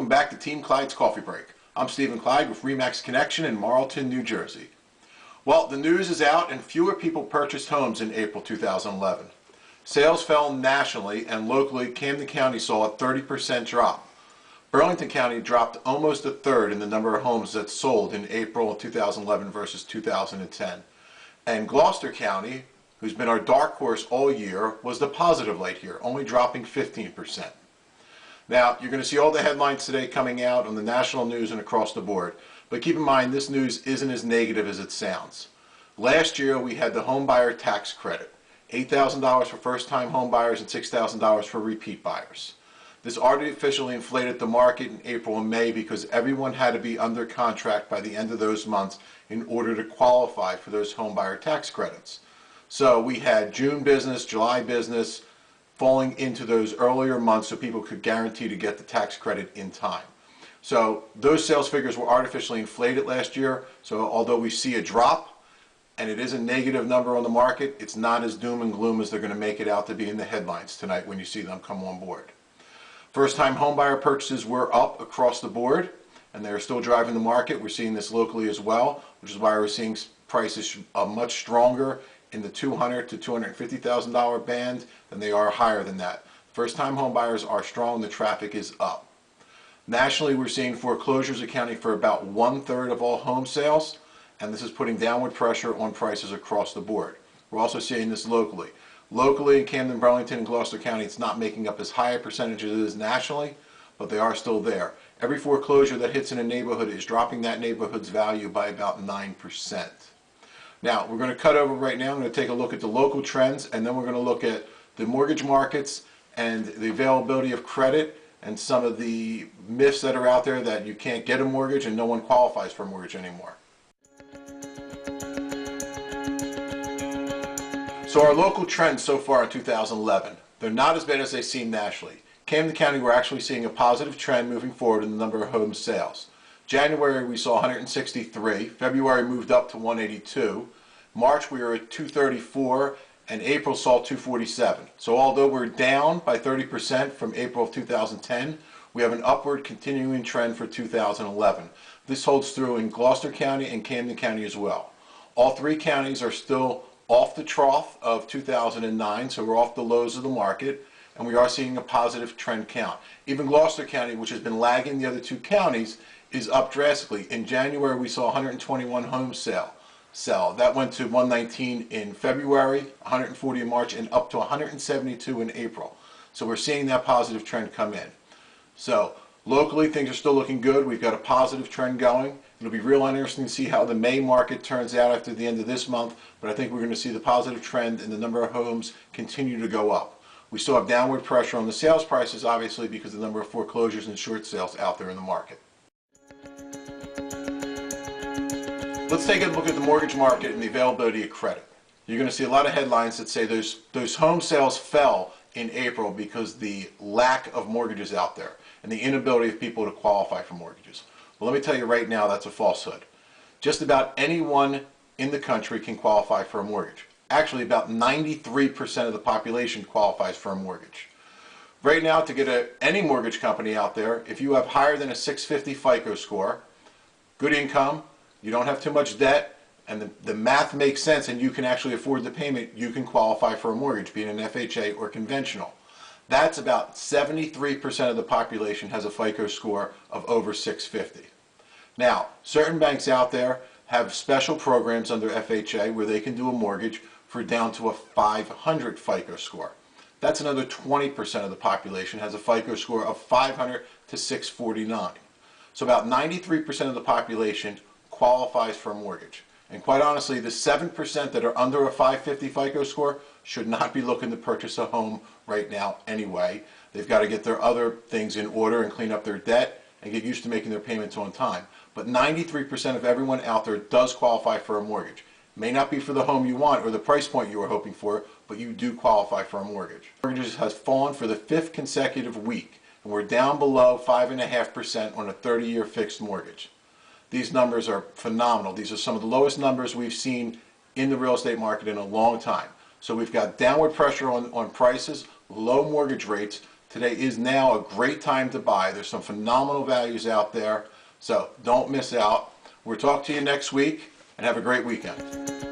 welcome back to Team Clyde's Coffee Break. I'm Stephen Clyde with Remax Connection in Marlton, New Jersey. Well, the news is out and fewer people purchased homes in April 2011. Sales fell nationally and locally Camden County saw a 30% drop. Burlington County dropped almost a third in the number of homes that sold in April 2011 versus 2010. And Gloucester County, who's been our dark horse all year, was the positive light here, only dropping 15%. Now, you're going to see all the headlines today coming out on the national news and across the board. But keep in mind, this news isn't as negative as it sounds. Last year, we had the home buyer tax credit, $8,000 for first-time home buyers and $6,000 for repeat buyers. This artificially inflated the market in April and May because everyone had to be under contract by the end of those months in order to qualify for those home buyer tax credits. So we had June business, July business, falling into those earlier months so people could guarantee to get the tax credit in time. So those sales figures were artificially inflated last year. So although we see a drop and it is a negative number on the market, it's not as doom and gloom as they're going to make it out to be in the headlines tonight when you see them come on board. First-time homebuyer purchases were up across the board and they're still driving the market. We're seeing this locally as well, which is why we're seeing prices much stronger in the $200,000 to $250,000 band than they are higher than that. First-time home buyers are strong, the traffic is up. Nationally, we're seeing foreclosures accounting for about 1/3 of all home sales, and this is putting downward pressure on prices across the board. We're also seeing this locally. Locally in Camden, Burlington, and Gloucester County, it's not making up as high a percentage as it is nationally, but they are still there. Every foreclosure that hits in a neighborhood is dropping that neighborhood's value by about 9%. Now, we're going to cut over right now. I'm going to take a look at the local trends, and then we're going to look at the mortgage markets and the availability of credit and some of the myths that are out there that you can't get a mortgage and no one qualifies for a mortgage anymore. So our local trends so far in 2011, they're not as bad as they seem nationally. Camden County, we're actually seeing a positive trend moving forward in the number of home sales. January we saw 163, February moved up to 182, March we were at 234, and April saw 247. So although we're down by 30% from April of 2010, we have an upward continuing trend for 2011. This holds through in Gloucester County and Camden County as well. All three counties are still off the trough of 2009, so we're off the lows of the market, and we are seeing a positive trend count. Even Gloucester County, which has been lagging the other two counties, is up drastically. In January we saw 121 homes sell. That went to 119 in February, 140 in March, and up to 172 in April. So we're seeing that positive trend come in. So locally things are still looking good. We've got a positive trend going. It'll be real interesting to see how the May market turns out after the end of this month, but I think we're going to see the positive trend in the number of homes continue to go up. We still have downward pressure on the sales prices, obviously, because of the number of foreclosures and short sales out there in the market. Let's take a look at the mortgage market and the availability of credit. You're going to see a lot of headlines that say those home sales fell in April because the lack of mortgages out there and the inability of people to qualify for mortgages. Well, let me tell you right now, that's a falsehood. Just about anyone in the country can qualify for a mortgage. Actually, about 93% of the population qualifies for a mortgage. Right now, to get any mortgage company out there, if you have higher than a 650 FICO score, good income, you don't have too much debt, and the math makes sense and you can actually afford the payment, you can qualify for a mortgage, be it an FHA or conventional. That's about 73% of the population has a FICO score of over 650. Now, certain banks out there have special programs under FHA where they can do a mortgage for down to a 500 FICO score. That's another 20% of the population has a FICO score of 500 to 649. So about 93% of the population qualifies for a mortgage. And quite honestly, the 7% that are under a 550 FICO score should not be looking to purchase a home right now anyway. They've got to get their other things in order and clean up their debt and get used to making their payments on time. But 93% of everyone out there does qualify for a mortgage. May not be for the home you want or the price point you were hoping for, but you do qualify for a mortgage. Mortgages has fallen for the 5th consecutive week, and we're down below 5.5% on a 30-year fixed mortgage. These numbers are phenomenal. These are some of the lowest numbers we've seen in the real estate market in a long time. So we've got downward pressure on prices, low mortgage rates, Today is now a great time to buy. There's some phenomenal values out there, so don't miss out. We'll talk to you next week, and have a great weekend.